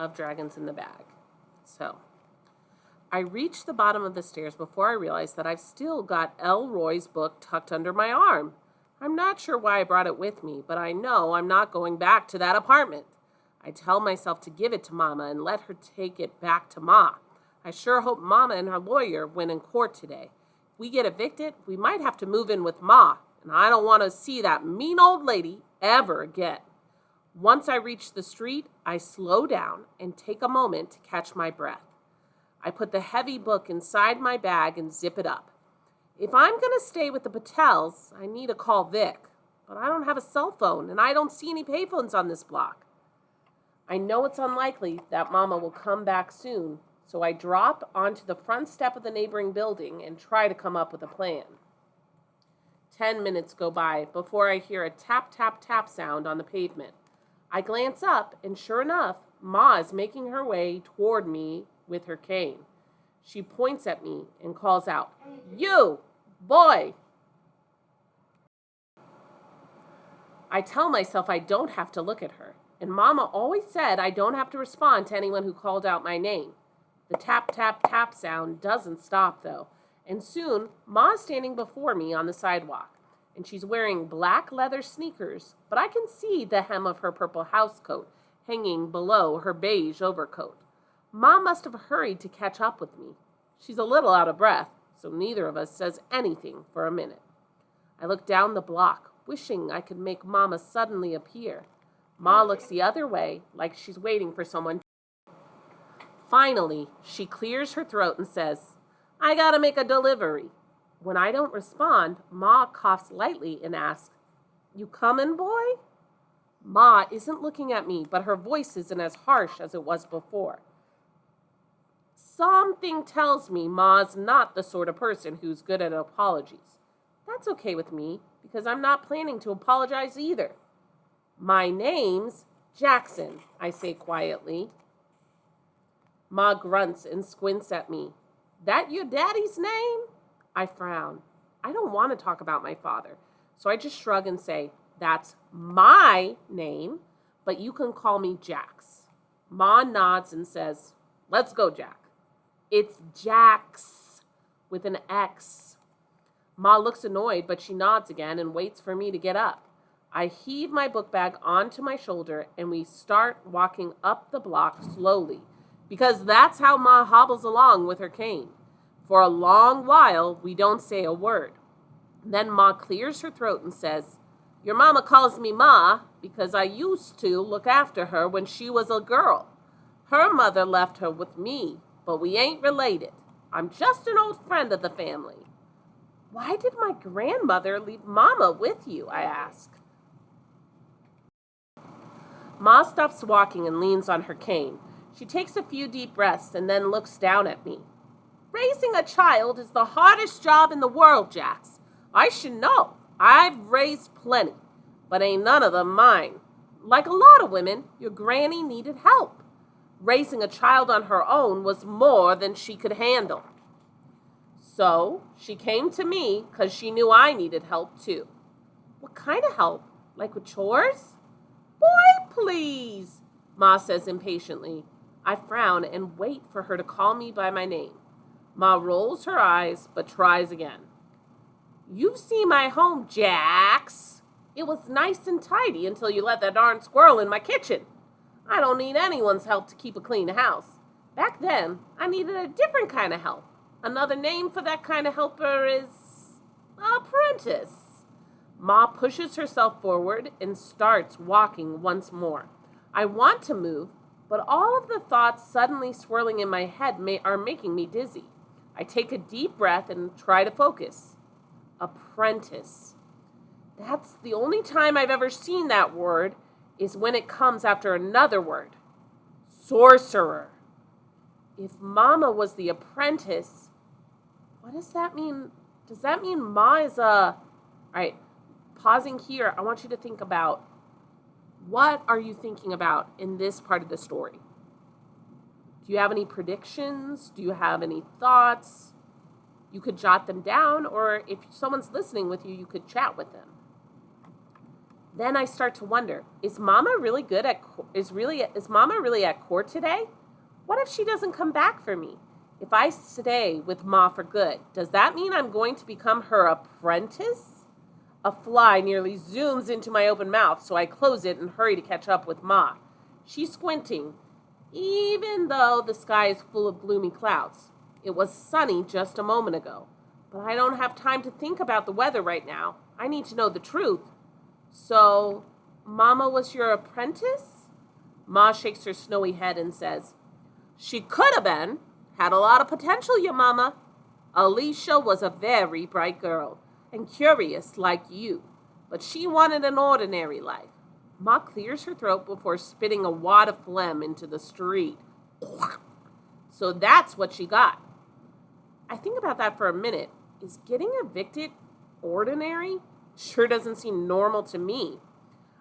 of Dragons in the Bag. So, I reached the bottom of the stairs before I realized that I've still got Elroy's book tucked under my arm. I'm not sure why I brought it with me, but I know I'm not going back to that apartment. I tell myself to give it to Mama and let her take it back to Ma. I sure hope Mama and her lawyer win in court today. If we get evicted, we might have to move in with Ma, and I don't want to see that mean old lady ever again. Once I reach the street, I slow down and take a moment to catch my breath. I put the heavy book inside my bag and zip it up. If I'm going to stay with the Patels, I need to call Vic, but I don't have a cell phone and I don't see any payphones on this block. I know it's unlikely that Mama will come back soon, so I drop onto the front step of the neighboring building and try to come up with a plan. 10 minutes go by before I hear a tap, tap, tap sound on the pavement. I glance up, and sure enough, Ma is making her way toward me with her cane. She points at me and calls out, "You, boy!" I tell myself I don't have to look at her, and Mama always said I don't have to respond to anyone who called out my name. The tap, tap, tap sound doesn't stop, though, and soon Ma's standing before me on the sidewalk, and she's wearing black leather sneakers, but I can see the hem of her purple housecoat hanging below her beige overcoat. Ma must have hurried to catch up with me. She's a little out of breath, so neither of us says anything for a minute. I look down the block, wishing I could make Mama suddenly appear. Ma looks the other way, like she's waiting for someone. Finally, she clears her throat and says, "I gotta make a delivery." When I don't respond, Ma coughs lightly and asks, "You comin', boy?" Ma isn't looking at me, but her voice isn't as harsh as it was before. Something tells me Ma's not the sort of person who's good at apologies. That's okay with me, because I'm not planning to apologize either. "My name's Jaxon," I say quietly. Ma grunts and squints at me. "That your daddy's name?" I frown. I don't want to talk about my father, so I just shrug and say, "That's my name, but you can call me Jax." Ma nods and says, "Let's go, Jack." "It's Jax with an X." Ma looks annoyed, but she nods again and waits for me to get up. I heave my book bag onto my shoulder and we start walking up the block slowly, because that's how Ma hobbles along with her cane. For a long while, we don't say a word. Then Ma clears her throat and says, "Your mama calls me Ma because I used to look after her when she was a girl. Her mother left her with me, but we ain't related. I'm just an old friend of the family." "Why did my grandmother leave Mama with you?" I ask. Ma stops walking and leans on her cane. She takes a few deep breaths and then looks down at me. "Raising a child is the hardest job in the world, Jax. I should know. I've raised plenty, but ain't none of them mine. Like a lot of women, your granny needed help. Raising a child on her own was more than she could handle. So she came to me because she knew I needed help too." "What kind of help? Like with chores?" "Boy, please," Ma says impatiently. I frown and wait for her to call me by my name. Ma rolls her eyes, but tries again. "You've seen my home, Jax. It was nice and tidy until you let that darn squirrel in my kitchen. I don't need anyone's help to keep a clean house. Back then, I needed a different kind of help. Another name for that kind of helper is apprentice." Ma pushes herself forward and starts walking once more. I want to move, but all of the thoughts suddenly swirling in my head are making me dizzy. I take a deep breath and try to focus. Apprentice. That's the only time I've ever seen that word, is when it comes after another word. Sorcerer. If Mama was the apprentice, what does that mean? Does that mean Ma is a... All right, pausing here, I want you to think about, what are you thinking about in this part of the story? Do you have any predictions? Do you have any thoughts? You could jot them down, or if someone's listening with you, you could chat with them. Then I start to wonder, is Mama really at court today? What if she doesn't come back for me? If I stay with Ma for good, does that mean I'm going to become her apprentice? A fly nearly zooms into my open mouth, so I close it and hurry to catch up with Ma. She's squinting, even though the sky is full of gloomy clouds. It was sunny just a moment ago, but I don't have time to think about the weather right now. I need to know the truth. So, Mama was your apprentice? Ma shakes her snowy head and says, she could have been. Had a lot of potential, your mama. Alicia was a very bright girl and curious like you, but she wanted an ordinary life. Ma clears her throat before spitting a wad of phlegm into the street. So that's what she got. I think about that for a minute. Is getting evicted ordinary? Sure doesn't seem normal to me.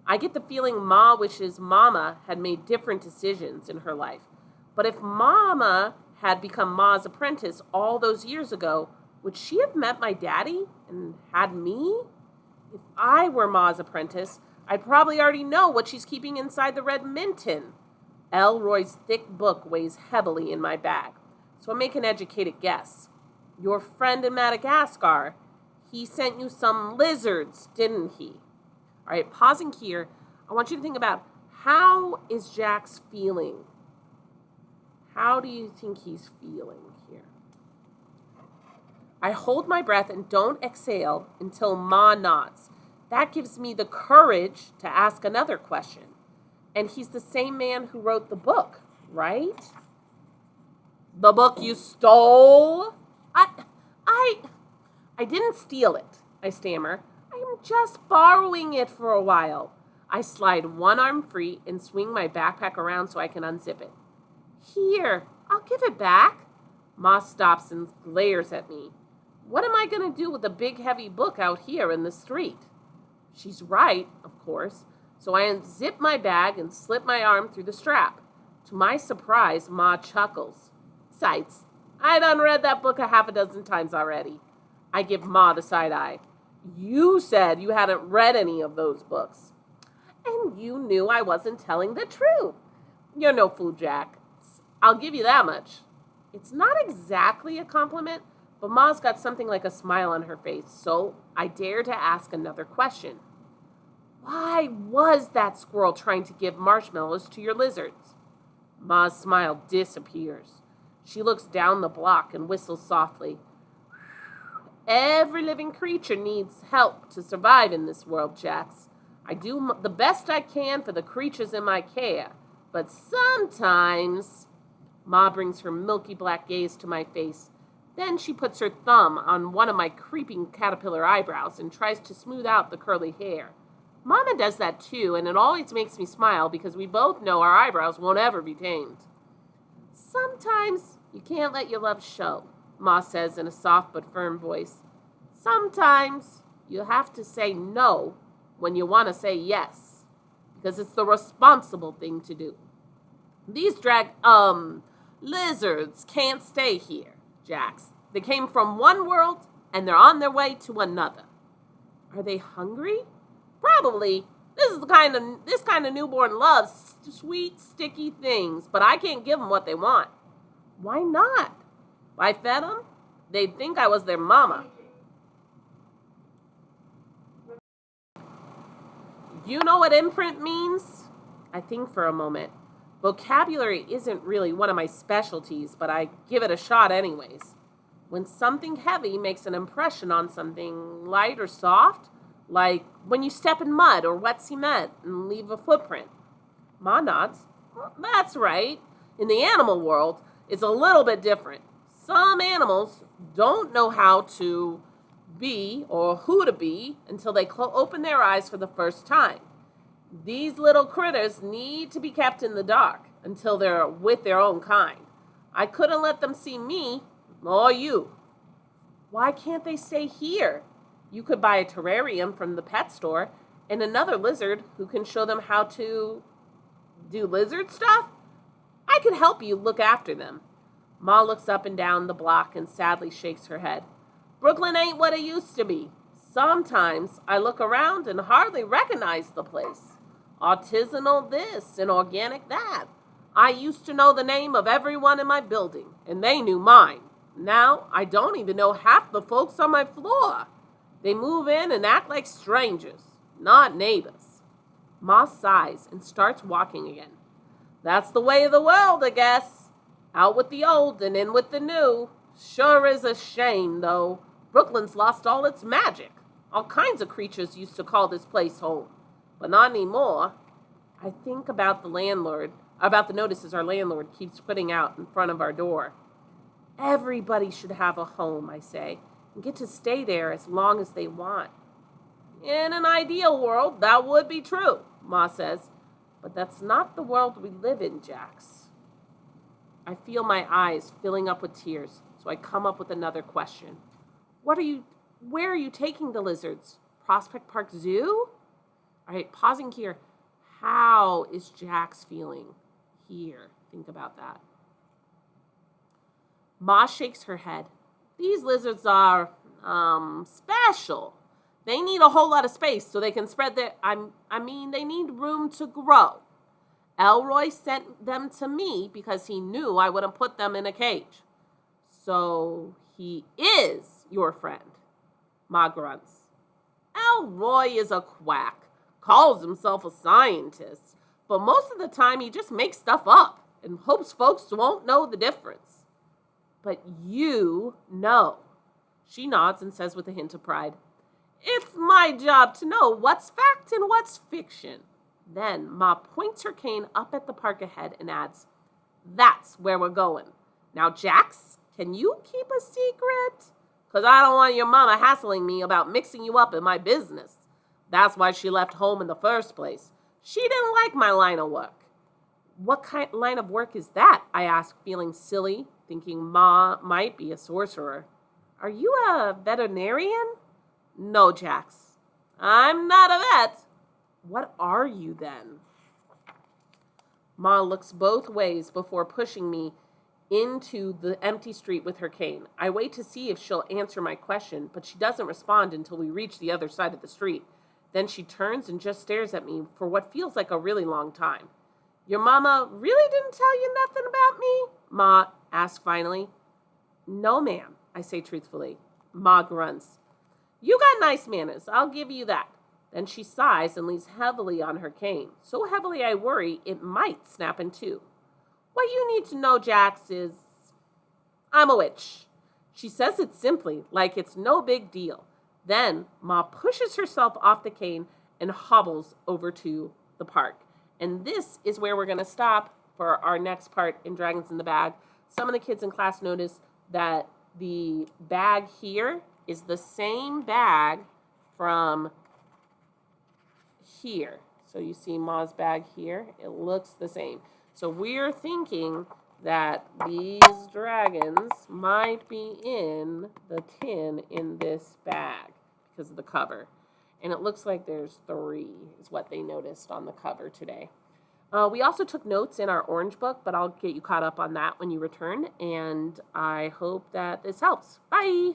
I get the feeling Ma wishes Mama had made different decisions in her life. But if Mama had become Ma's apprentice all those years ago, would she have met my daddy and had me? If I were Ma's apprentice, I'd probably already know what she's keeping inside the red mint tin. Elroy's thick book weighs heavily in my bag, so I make an educated guess. Your friend in Madagascar, he sent you some lizards, didn't he? All right, pausing here, I want you to think about, how is Jax feeling? How do you think he's feeling here? I hold my breath and don't exhale until Ma nods. That gives me the courage to ask another question. And he's the same man who wrote the book, right? The book you stole? I didn't steal it, I stammer. I am just borrowing it for a while. I slide one arm free and swing my backpack around so I can unzip it. Here, I'll give it back. Ma stops and glares at me. What am I going to do with a big heavy book out here in the street? She's right, of course, so I unzip my bag and slip my arm through the strap. To my surprise, Ma chuckles. Besides, I done read that book a half a dozen times already. I give Ma the side eye. You said you hadn't read any of those books. And you knew I wasn't telling the truth. You're no fool, Jack. I'll give you that much. It's not exactly a compliment, but Ma's got something like a smile on her face, so I dare to ask another question. Why was that squirrel trying to give marshmallows to your lizards? Ma's smile disappears. She looks down the block and whistles softly. Every living creature needs help to survive in this world, Jax. I do the best I can for the creatures in my care, but sometimes... Ma brings her milky black gaze to my face. Then she puts her thumb on one of my creeping caterpillar eyebrows and tries to smooth out the curly hair. Mama does that too, and it always makes me smile because we both know our eyebrows won't ever be tamed. Sometimes you can't let your love show, Ma says in a soft but firm voice. Sometimes you have to say no when you want to say yes, because it's the responsible thing to do. These lizards can't stay here, Jax. They came from one world, and they're on their way to another. Are they hungry? Probably. This kind of newborn loves sweet, sticky things, but I can't give them what they want. Why not? If I fed them, they'd think I was their mama. You know what imprint means? I think for a moment. Vocabulary isn't really one of my specialties, but I give it a shot anyways. When something heavy makes an impression on something light or soft, like when you step in mud or wet cement and leave a footprint. Ma nods. Well, that's right. In the animal world, it's a little bit different. Some animals don't know how to be or who to be until they open their eyes for the first time. These little critters need to be kept in the dark until they're with their own kind. I couldn't let them see me or you. Why can't they stay here? You could buy a terrarium from the pet store and another lizard who can show them how to do lizard stuff. I could help you look after them. Ma looks up and down the block and sadly shakes her head. Brooklyn ain't what it used to be. Sometimes I look around and hardly recognize the place. Artisanal this and organic that. I used to know the name of everyone in my building, and they knew mine. Now I don't even know half the folks on my floor. They move in and act like strangers, not neighbors. Ma sighs and starts walking again. That's the way of the world, I guess. Out with the old and in with the new. Sure is a shame, though. Brooklyn's lost all its magic. All kinds of creatures used to call this place home, but not anymore. I think about the notices our landlord keeps putting out in front of our door. Everybody should have a home, I say, and get to stay there as long as they want. In an ideal world, that would be true, Ma says, but that's not the world we live in, Jax. I feel my eyes filling up with tears, so I come up with another question. Where are you taking the lizards? Prospect Park Zoo? All right, pausing here. How is Jax feeling here? Think about that. Ma shakes her head. These lizards are, special. They need a whole lot of space so they can spread their, they need room to grow. Elroy sent them to me because he knew I wouldn't put them in a cage. So he is your friend, Ma grunts. Elroy is a quack, calls himself a scientist, but most of the time he just makes stuff up and hopes folks won't know the difference. But you know. She nods and says with a hint of pride, It's my job to know what's fact and what's fiction. Then Ma points her cane up at the park ahead and adds, That's where we're going. Now, Jax, can you keep a secret? Because I don't want your mama hassling me about mixing you up in my business. That's why she left home in the first place. She didn't like my line of work. What kind of line of work is that? I asked, feeling silly, thinking Ma might be a sorcerer. Are you a veterinarian? No, Jax. I'm not a vet. What are you then? Ma looks both ways before pushing me into the empty street with her cane. I wait to see if she'll answer my question, but she doesn't respond until we reach the other side of the street. Then she turns and just stares at me for what feels like a really long time. Your mama really didn't tell you nothing about me? Ma asks finally. No, ma'am, I say truthfully. Ma grunts. You got nice manners, I'll give you that. Then she sighs and leans heavily on her cane. So heavily I worry it might snap in two. What you need to know, Jax, is I'm a witch. She says it simply, like it's no big deal. Then Ma pushes herself off the cane and hobbles over to the park. And this is where we're going to stop for our next part in Dragons in the Bag. Some of the kids in class noticed that the bag here is the same bag from here. So you see Ma's bag here. It looks the same. So we're thinking that these dragons might be in the tin in this bag because of the cover. And it looks like there's 3 is what they noticed on the cover today. We also took notes in our orange book, but I'll get you caught up on that when you return. And I hope that this helps. Bye!